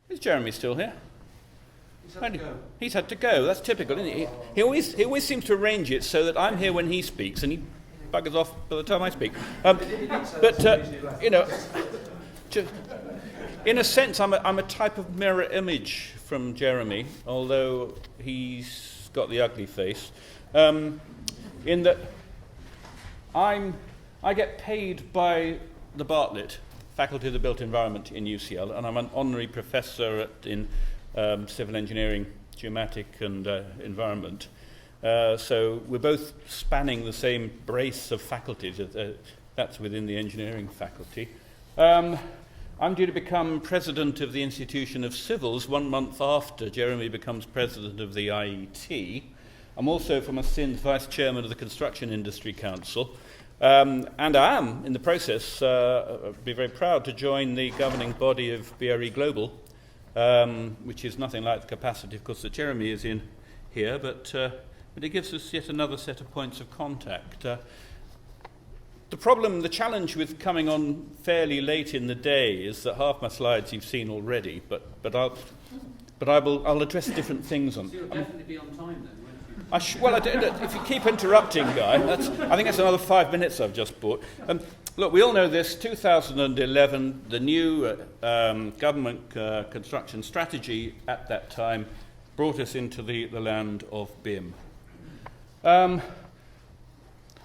Is Jeremy still here? He's had to go. That's typical, isn't it? He always seems to arrange it so that I'm here when he speaks and he buggers off by the time I speak. In a sense, I'm a type of mirror image from Jeremy, although he's got the ugly face. In that I get paid by the Bartlett Faculty of the Built Environment in UCL, and I'm an honorary professor in civil engineering, geomatic and environment. So we're both spanning the same brace of faculties. That's within the engineering faculty. I'm due to become president of the Institution of Civils 1 month after Jeremy becomes president of the IET. I'm also, for my sins, vice chairman of the Construction Industry Council. And I am, in the process, be very proud to join the governing body of BRE Global, which is nothing like the capacity, of course, that Jeremy is in here, but it gives us yet another set of points of contact. The challenge with coming on fairly late in the day is that half my slides you've seen already, but I'll address different things on. So you'll definitely be on time then, won't you? If you keep interrupting, Guy, I think that's another 5 minutes I've just bought. Look, we all know this. 2011, the new government construction strategy at that time brought us into the land of BIM.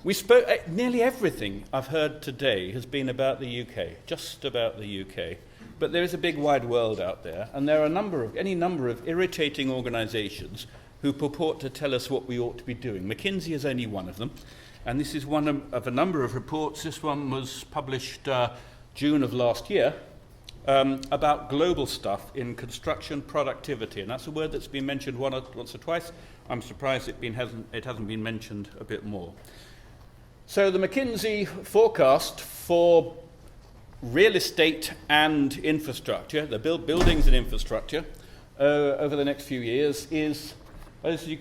We spoke. Nearly everything I've heard today has been about the UK, just about the UK. But there is a big wide world out there, and there are any number of irritating organisations who purport to tell us what we ought to be doing. McKinsey is only one of them, and this is one of a number of reports. This one was published June of last year about global stuff in construction productivity, and that's a word that's been mentioned once or twice. I'm surprised it hasn't been mentioned a bit more. So the McKinsey forecast for real estate and infrastructure, the buildings and infrastructure, over the next few years is, you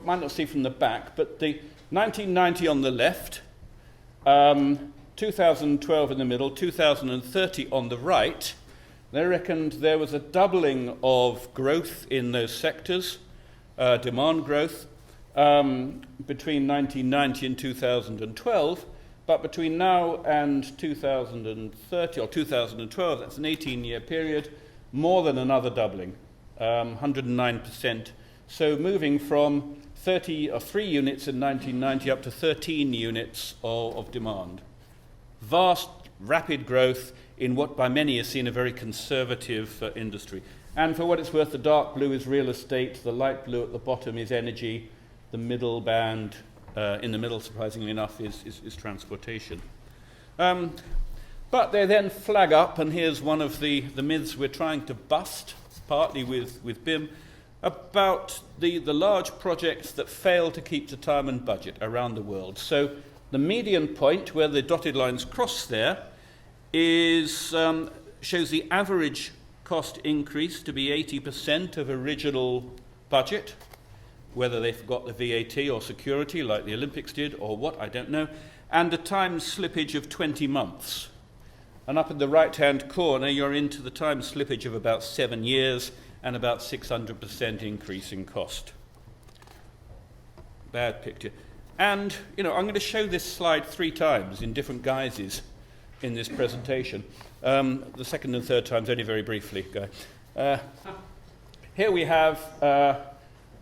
might not see from the back, but the 1990 on the left, 2012 in the middle, 2030 on the right. They reckoned there was a doubling of growth in those sectors, demand growth, between 1990 and 2012, but between now and 2030 or 2012, that's an 18-year period, more than another doubling, 109%. So moving from 3 units in 1990 up to 13 units of demand. Vast, rapid growth in what by many is seen a very conservative industry. And for what it's worth, the dark blue is real estate, the light blue at the bottom is energy, the middle band, in the middle, surprisingly enough, is transportation. But they then flag up, and here's one of the myths we're trying to bust, partly with BIM, about the large projects that fail to keep to time and budget around the world. So the median point, where the dotted lines cross there, shows the average cost increase to be 80% of original budget, whether they forgot the VAT or security like the Olympics did or what, I don't know, and a time slippage of 20 months. And up in the right-hand corner, you're into the time slippage of about 7 years and about 600% increase in cost. Bad picture. And, I'm going to show this slide 3 times in different guises in this presentation. The second and third times only very briefly, Guy. Here we have,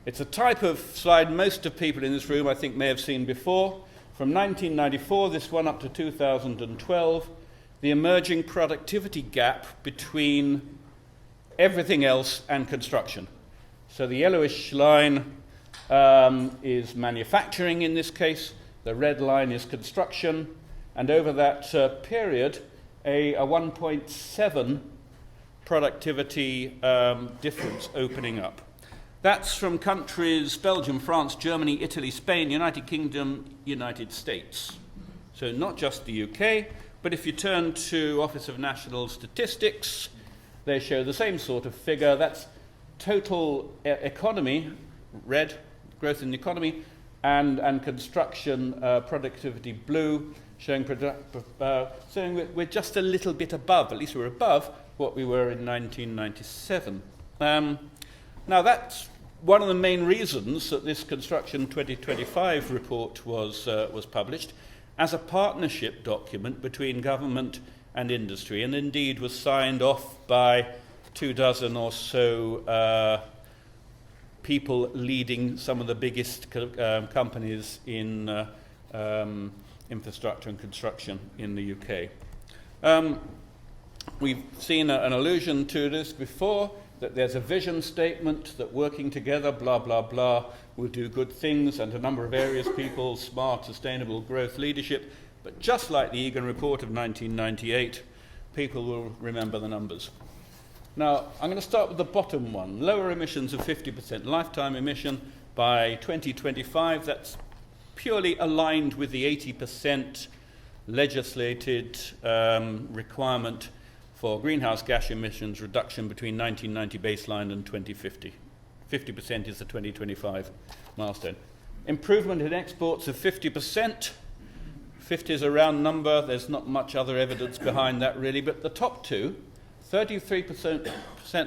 it's a type of slide most of people in this room I think may have seen before. From 1994, this one up to 2012, the emerging productivity gap between everything else and construction. So the yellowish line is manufacturing in this case, the red line is construction, and over that period, a 1.7 productivity difference opening up. That's from countries Belgium, France, Germany, Italy, Spain, United Kingdom, United States. So not just the UK, but if you turn to Office of National Statistics, they show the same sort of figure. That's total economy, red, growth in the economy, and construction productivity, blue, showing we're just a little bit above, at least we're above what we were in 1997. Now that's one of the main reasons that this Construction 2025 report was published as a partnership document between government and industry, and indeed was signed off by 24 or so people leading some of the biggest companies in infrastructure and construction in the UK. We've seen an allusion to this before, that there's a vision statement that working together, blah, blah, blah, will do good things, and a number of areas, people, smart, sustainable growth, leadership. But just like the Egan report of 1998, people will remember the numbers. Now, I'm going to start with the bottom one, lower emissions of 50%, lifetime emission by 2025. That's purely aligned with the 80% legislated requirement for greenhouse gas emissions reduction between 1990 baseline and 2050. 50% is the 2025 milestone. Improvement in exports of 50%. 50 is a round number. There's not much other evidence behind that really, but the top two, 33%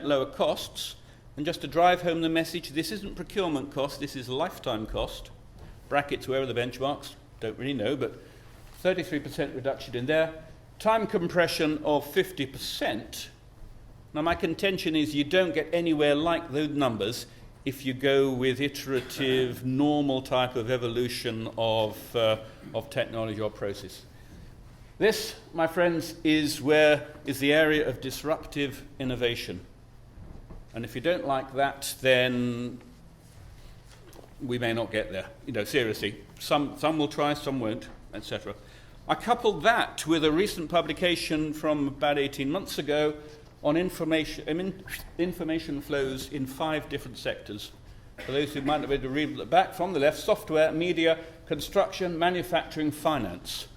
lower costs. And just to drive home the message, this isn't procurement cost, this is lifetime cost. Brackets, where are the benchmarks? Don't really know, but 33% reduction in there. Time compression of 50%. Now my contention is you don't get anywhere like those numbers if you go with iterative, normal type of evolution of technology or process. This, my friends, is the area of disruptive innovation. And if you don't like that, then we may not get there. You know, seriously. Some will try, some won't, etc. I coupled that with a recent publication from about 18 months ago on information flows in 5 different sectors. For those who might not be able to read the back from the left, software, media, construction, manufacturing, finance.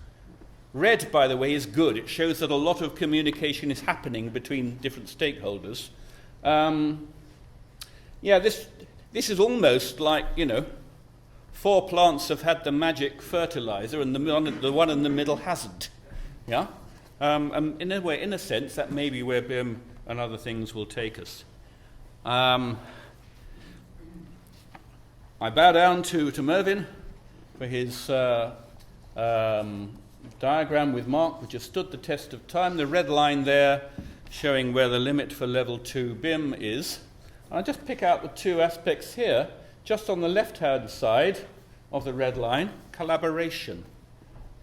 Red, by the way, is good. It shows that a lot of communication is happening between different stakeholders. This is almost like, 4 plants have had the magic fertilizer and the one in the middle hasn't. Yeah? In a sense, that may be where BIM and other things will take us. I bow down to Mervyn for his diagram with Mark, which has stood the test of time. The red line there showing where the limit for level 2 BIM is. I'll just pick out the 2 aspects here. Just on the left-hand side of the red line, collaboration.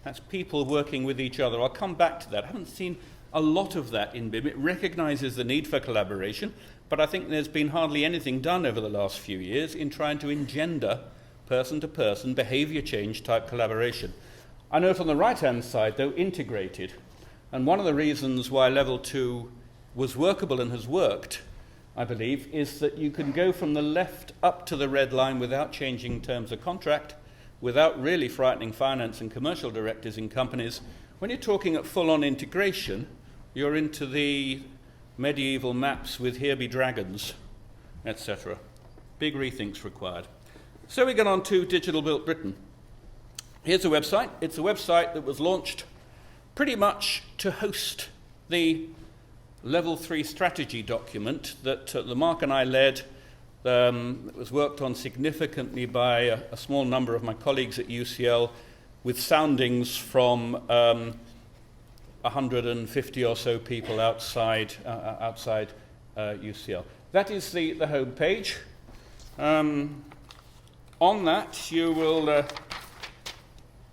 That's people working with each other. I'll come back to that. I haven't seen a lot of that in BIM. It recognises the need for collaboration, but I think there's been hardly anything done over the last few years in trying to engender person-to-person behaviour change type collaboration. I note on the right-hand side, though, integrated. And one of the reasons why level 2 was workable and has worked, I believe, is that you can go from the left up to the red line without changing terms of contract, without really frightening finance and commercial directors in companies. When you're talking at full-on integration, you're into the medieval maps with here be dragons, etc. Big rethinks required. So we get on to Digital Built Britain. Here's a website. It's a website that was launched pretty much to host the Level 3 strategy document that Mark and I led. It was worked on significantly by a small number of my colleagues at UCL with soundings from 150 or so people outside UCL. That is the home page. On that you will...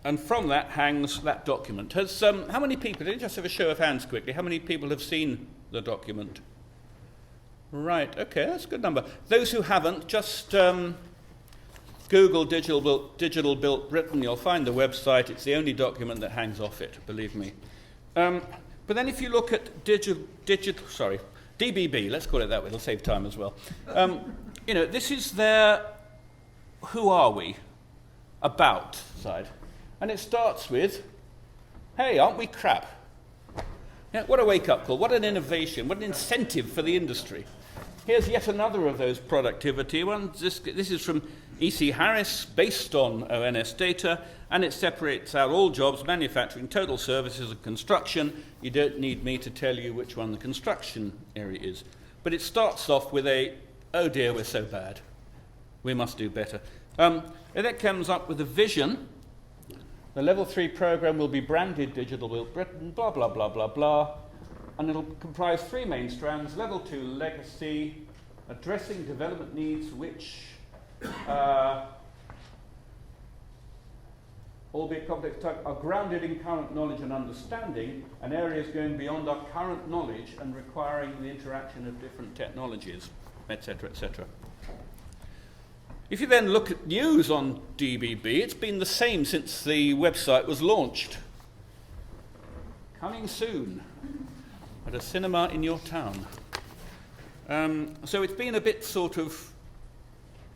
and from that hangs that document. How many people, just have a show of hands quickly, how many people have seen the document? Right, okay, that's a good number. Those who haven't, just Google Digital Built Britain, you'll find the website. It's the only document that hangs off it, believe me. But then if you look at DBB, let's call it that way, it'll save time as well. This is their who are we about side. And it starts with, hey, aren't we crap? Yeah, what a wake-up call, what an innovation, what an incentive for the industry. Here's yet another of those productivity ones. This is from E.C. Harris, based on ONS data, and it separates out all jobs, manufacturing, total services, and construction. You don't need me to tell you which one the construction area is. But it starts off with a, oh dear, we're so bad. We must do better. And that comes up with a vision. The Level 3 program will be branded Digital Built Britain, blah, blah, blah, blah, blah. And it'll comprise 3 main strands. Level 2, legacy, addressing development needs which, albeit complex, are grounded in current knowledge and understanding, and areas going beyond our current knowledge and requiring the interaction of different technologies, etc., etc. If you then look at news on DBB, it's been the same since the website was launched. Coming soon at a cinema in your town. So it's been a bit sort of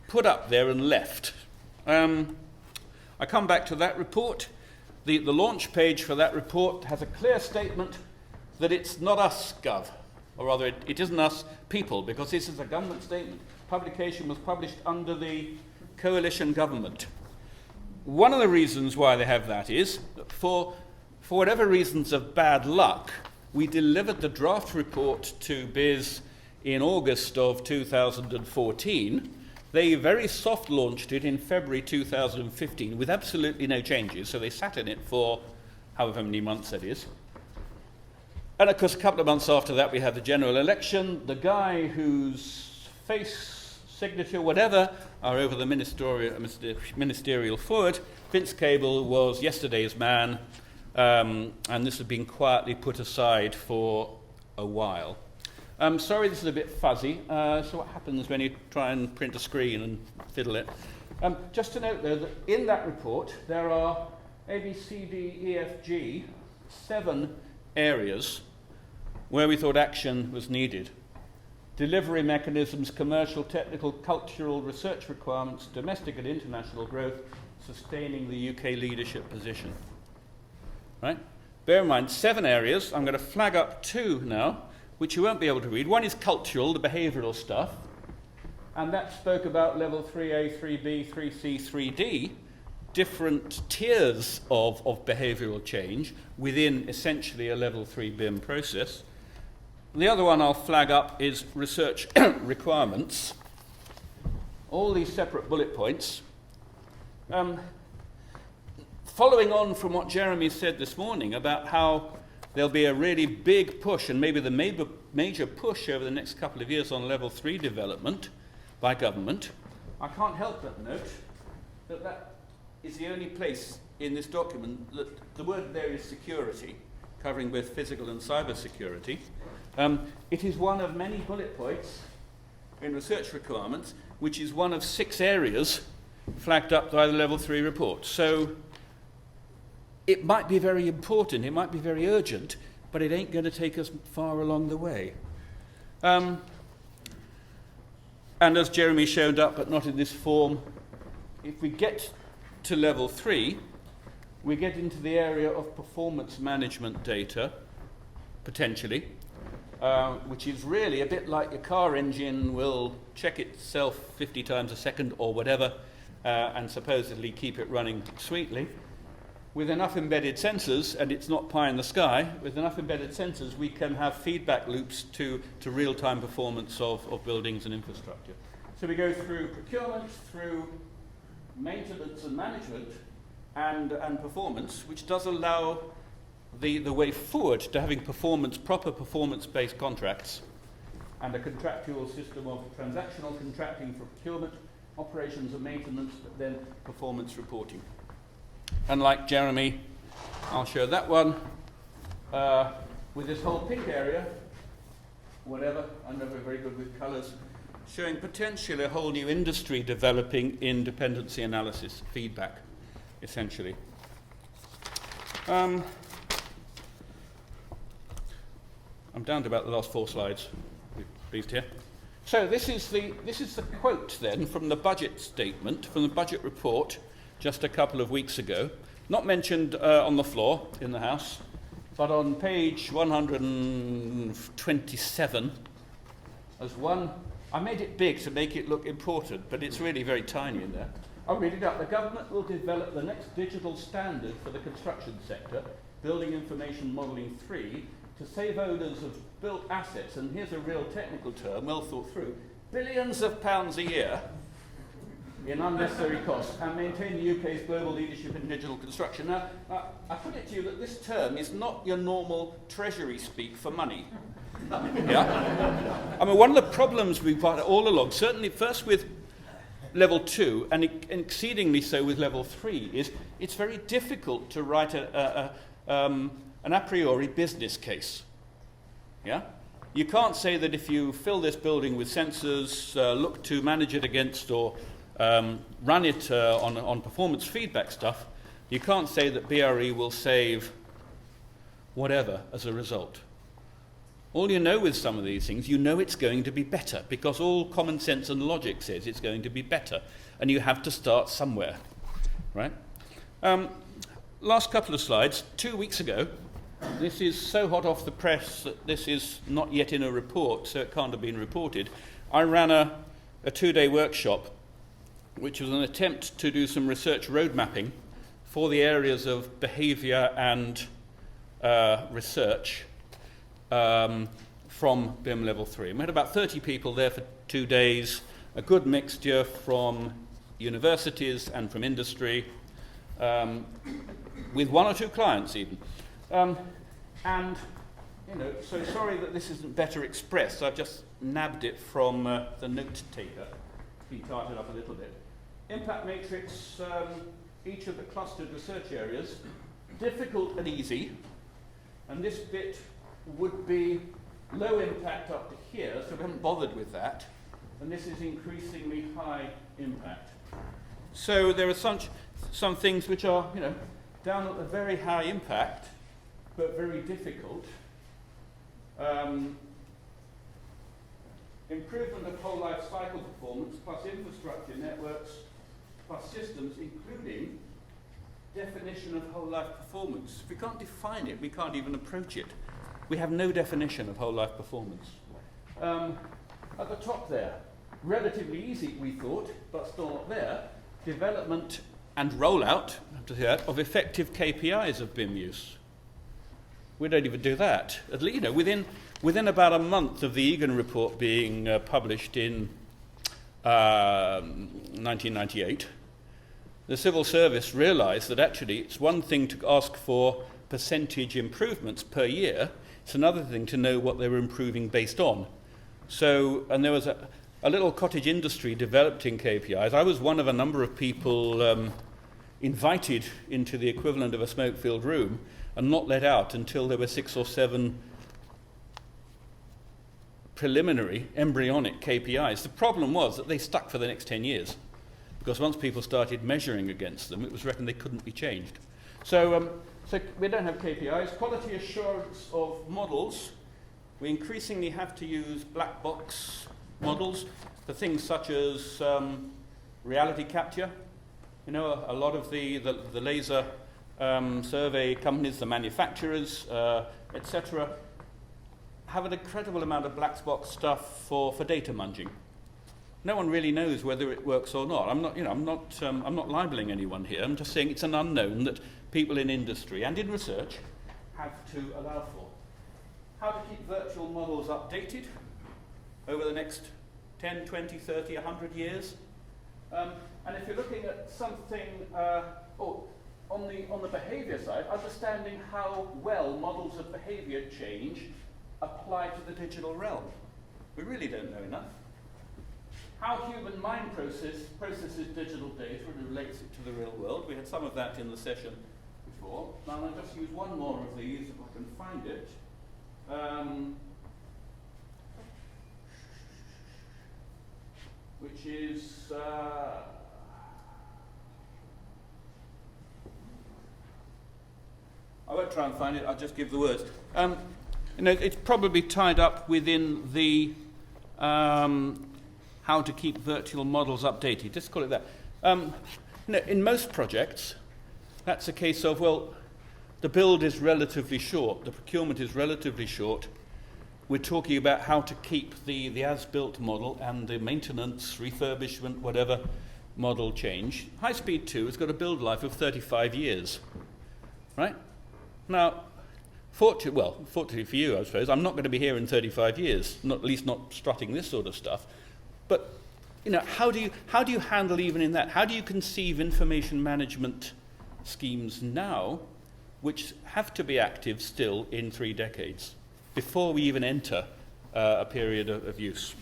put up there and left. I come back to that report. The launch page for that report has a clear statement that it's not us, Gov, or rather it isn't us people, because this is a government statement. Publication was published under the coalition government. One of the reasons why they have that is that for whatever reasons of bad luck, we delivered the draft report to BIS in August of 2014. They very soft launched it in February 2015 with absolutely no changes, so they sat in it for however many months that is. And of course, a couple of months after that, we had the general election. The guy whose face, signature, whatever, are over the ministerial forward, Vince Cable, was yesterday's man, and this had been quietly put aside for a while. Sorry, this is a bit fuzzy. So what happens when you try and print a screen and fiddle it? Just to note, though, that in that report, there are A, B, C, D, E, F, G, 7 areas where we thought action was needed. Delivery mechanisms, commercial, technical, cultural, research requirements, domestic and international growth, sustaining the UK leadership position. Right? Bear in mind, 7 areas. I'm going to flag up 2 now, which you won't be able to read. One is cultural, the behavioural stuff, and that spoke about level 3A, 3B, 3C, 3D, different tiers of behavioural change within essentially a level 3 BIM process. The other one I'll flag up is research requirements. All these separate bullet points. Following on from what Jeremy said this morning about how there'll be a really big push, and maybe the major push over the next couple of years on level 3 development by government, I can't help but note that that is the only place in this document that the word there is security, covering both physical and cyber security. It is one of many bullet points in research requirements, which is one of 6 areas flagged up by the level 3 report. So it might be very important, it might be very urgent, but it ain't going to take us far along the way. And as Jeremy showed up, but not in this form, if we get to level 3, we get into the area of performance management data, potentially, which is really a bit like your car engine will check itself 50 times a second or whatever, and supposedly keep it running sweetly. With enough embedded sensors, and it's not pie in the sky, with enough embedded sensors, we can have feedback loops to real-time performance of buildings and infrastructure. So we go through procurement, through maintenance and management, and performance, which does allow the way forward to having proper performance-based contracts, and a contractual system of transactional contracting for procurement, operations and maintenance, but then performance reporting. And like Jeremy, I'll show that one with this whole pink area, whatever, I'm never very good with colours, showing potentially a whole new industry developing in dependency analysis, feedback, essentially. I'm down to about the last 4 slides, you're pleased here. So this is the quote then from the budget statement, from the budget report, just a couple of weeks ago, not mentioned on the floor in the House, but on page 127 as one I made it big to make it look important, but it's really very tiny in there. I'll read it out. The government will develop the next digital standard for the construction sector, Building Information Modelling 3, to save owners of built assets, and here's a real technical term, well thought through, billions of pounds a year in unnecessary costs, and maintain the UK's global leadership in digital construction. Now, I put it to you that this term is not your normal treasury speak for money. Yeah? I mean, one of the problems we've got all along, certainly first with level 2, and exceedingly so with level 3, is it's very difficult to write an a priori business case. Yeah? You can't say that if you fill this building with sensors, look to manage it against or run it on performance feedback stuff, you can't say that BRE will save whatever as a result. All you know with some of these things, you know it's going to be better, because all common sense and logic says it's going to be better, and you have to start somewhere, right? Last couple of slides. 2 weeks ago, this is so hot off the press that this is not yet in a report, so it can't have been reported. I ran a 2-day workshop, which was an attempt to do some research road mapping for the areas of behaviour and research from BIM Level 3. And we had about 30 people there for 2 days, a good mixture from universities and from industry, with 1 or 2 clients even. And, you know, so sorry that this isn't better expressed. I've just nabbed it from the note taker. Been tightened up a little bit. Impact matrix, each of the clustered research areas, difficult and easy. And this bit would be low impact up to here, so we haven't bothered with that. And this is increasingly high impact. So there are some things which are, you know, down at the very high impact, but very difficult. Improvement of whole life cycle performance, plus infrastructure networks, plus systems, including definition of whole life performance. If we can't define it, we can't even approach it. We have no definition of whole life performance. At the top there, relatively easy, we thought, but still not there, development and rollout of effective KPIs of BIM use. We don't even do that. At least, you know, within about a month of the Egan report being published in 1998, the civil service realised that actually it's one thing to ask for percentage improvements per year, it's another thing to know what they were improving based on. So, and there was a little cottage industry developing KPIs. I was one of a number of people invited into the equivalent of a smoke-filled room and not let out until there were 6 or 7 preliminary embryonic KPIs. The problem was that they stuck for the next 10 years, because once people started measuring against them, it was reckoned they couldn't be changed. So we don't have KPIs. Quality assurance of models. We increasingly have to use black box models for things such as reality capture. You know, a lot of the laser survey companies, the manufacturers, etc., have an incredible amount of black box stuff for data munging. No one really knows whether it works or not. I'm not libeling anyone here. I'm just saying it's an unknown that people in industry and in research have to allow for. How to keep virtual models updated over the next 10, 20, 30, 100 years. And if you're looking at something on the behaviour side, understanding how well models of behaviour change apply to the digital realm. We really don't know enough. How human mind processes digital data and relates it to the real world. We had some of that in the session before. Now I'll just use one more of these if I can find it. Which is I won't try and find it, I'll just give the words. You know, it's probably tied up within the how to keep virtual models updated. Just call it that. You know, in most projects, that's a case of, well, the build is relatively short, the procurement is relatively short. we're talking about how to keep the as-built model and the maintenance, refurbishment, whatever model change. High Speed 2 has got a build life of 35 years, right? Now, fortunately for you, I suppose, I'm not going to be here in 35 years, at least not strutting this sort of stuff. But, how do you handle even in that? How do you conceive information management schemes now, which have to be active still in 3 decades, before we even enter a period of use?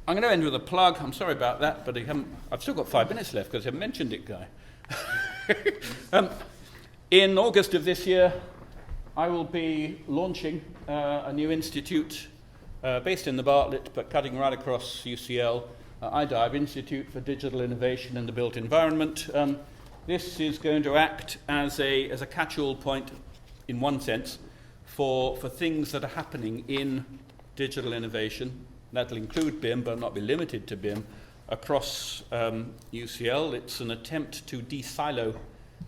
I'm going to end with a plug. I'm sorry about that, but I've still got 5 minutes left because I haven't mentioned it, Guy. In August of this year, I will be launching a new institute based in the Bartlett, but cutting right across UCL, IDIVE, Institute for Digital Innovation in the Built Environment. This is going to act as a catch-all point, in one sense, for things that are happening in digital innovation. That'll include BIM, but not be limited to BIM, across UCL. It's an attempt to de-silo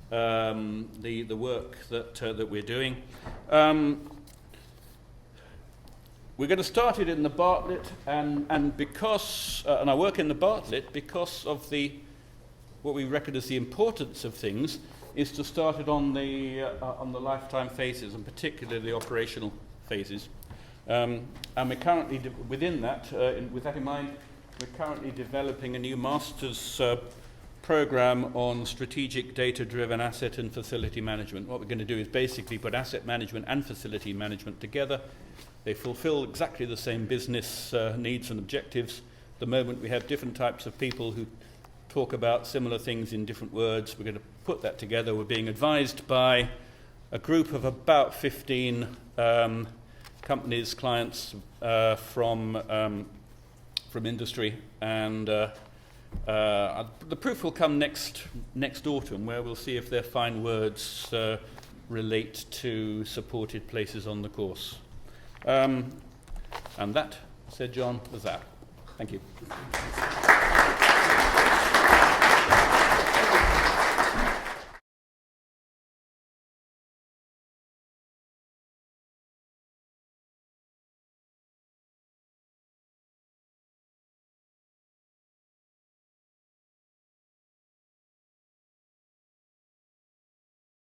the work that we're doing. We're going to start it in the Bartlett, and because, and I work in the Bartlett because of what we reckon is the importance of things, is to start it on the lifetime phases, and particularly the operational phases. And we're currently, within that, with that in mind, we're currently developing a new master's program on strategic data-driven asset and facility management. What we're going to do is basically put asset management and facility management together. They fulfill exactly the same business needs and objectives. At the moment, we have different types of people who talk about similar things in different words. We're going to put that together. We're being advised by a group of about 15 companies, clients from industry, and the proof will come next autumn, where we'll see if their fine words relate to supported places on the course. And that, said John, was that. Thank you.